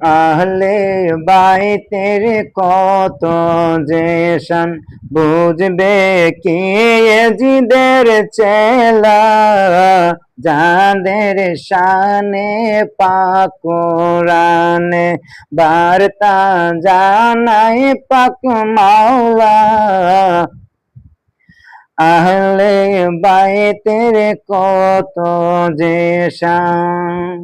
আহলে বাইতের কত যে শান, বুঝবে কি এজিদের চেলা, যাদের শানে পাক কোরআনে বার্তা জানাই পাক মাওলা। আহলে বাইতের কত যে শান,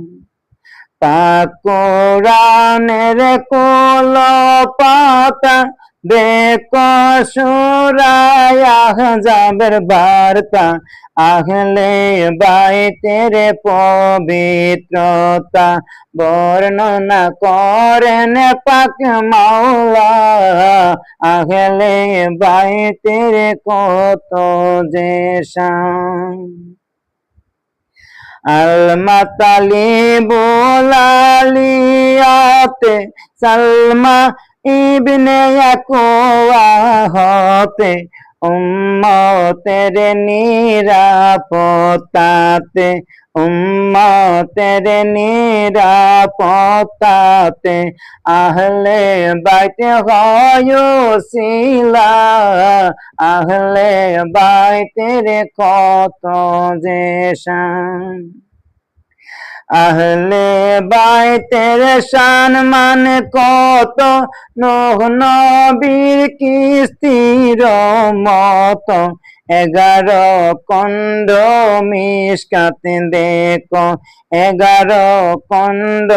পাক কোরআনের কোলো পাতা দেখো সূরায়ে আহজাবের বার্তা, আহলে বাইতের পবিত্রতা বর্ণনা করেন পাক মাওলা। আহলে বাইতের কত যে শান, আল মাতালিবুলালিয়াতে সালমা ইবনে ইয়াকুয়া হতে, উম্মতের নিরাপত্তাতে, উম্মতের নিরাপত্তাতে আহলে বাইত হয় ওসিলা। আহলে বাইতের কত যে শান, আহলে বাইতের শান মানে কত, নূহ নবীর কিস্তির মত, 11 খণ্ড মিশকাত দেখো, 11 খণ্ড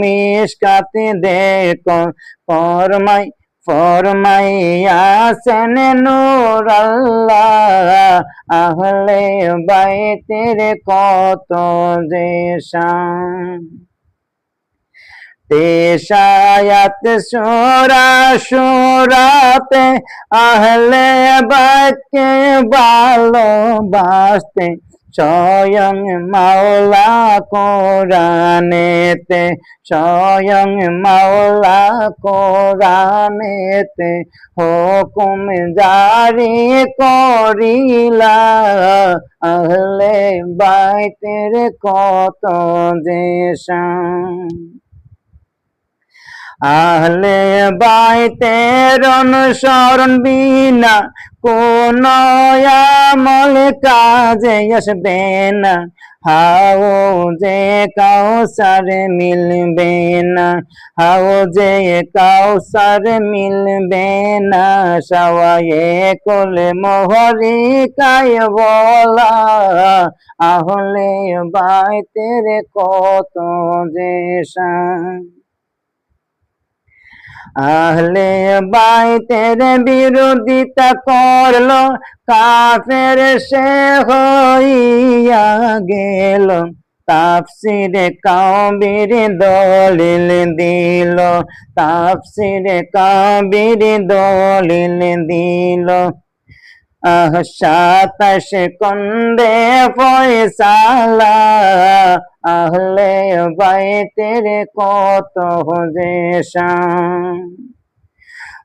মিশকাত দেখো, ফরমাই ফরমাইয়াছেন নূর আল্লাহ। আহলে বাইতের কত যে শান, 23 আয়াত সূরা সূরাতে আহলে বাইতকে ভালোবাসতে, স্বয়ং মাওলা কোরআনেতে, স্বয়ং মাওলা কোরআনেতে হুকুম জারি করিলা। আহলে বাইতের কত যে শান, আহলে বাইতের অনুসরণ বিনা কোন আমল কাজে আসবে না, হাউজে কাউসার মিলবে না, হাউজে কাউসার মিলবে না, সওয়ায়ে কুল মুহরিকায় বলা। আহলে বাইতের কত যে শান, আহলে বাইতের বিরোধিতা করলো কাফের সে হইয়া গেল, তাফসিরে কাবির দলিল দিল, তাফসিরে কাবির দলিল দিল। 27 খণ্ডে ফয়সালা, আহলে বাইতের কত যে শান,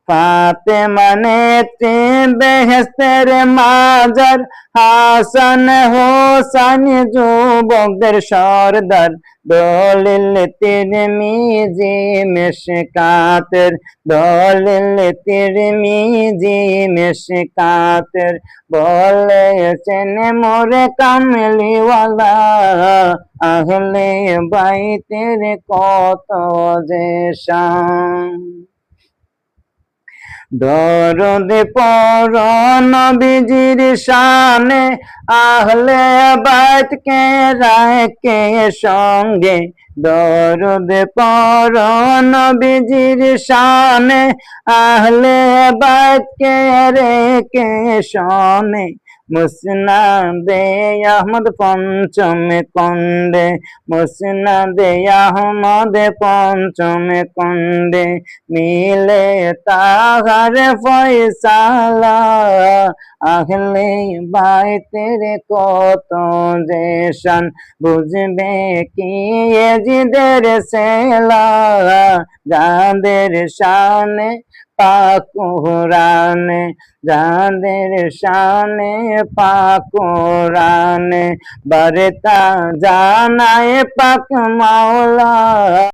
ফাতেমা নেত্রী বেহেশতের মাজার, হাসান হোসেন যুবকদের সরদার, দলিল তিরমিজি মিশকাতের, দলিল তিরমিজি মিশকাতের বলেছেন মোরে কামলিওয়ালা। আহলে বাইতের কত যে শান, দরুদ পড় নবীজির শানে, আহলে বাইতকে রাখে সঙ্গে, দরুদ পড় নবীজির শানে, আহলে বাইতকে রেখে শোনে। মুসনাদে আহমদ পঞ্চম খণ্ডে, মুসনাদে আহমদ পঞ্চম খণ্ডে মিলে তাহার ফয়সালা। আহলে বাইতের কত যে শান, বুঝবে কি এজিদের সেলা, যাদের শানে পাক কোরআনে, যাদের শানে পাক কোরআনে বার্তা জানায় পাক মাওলা।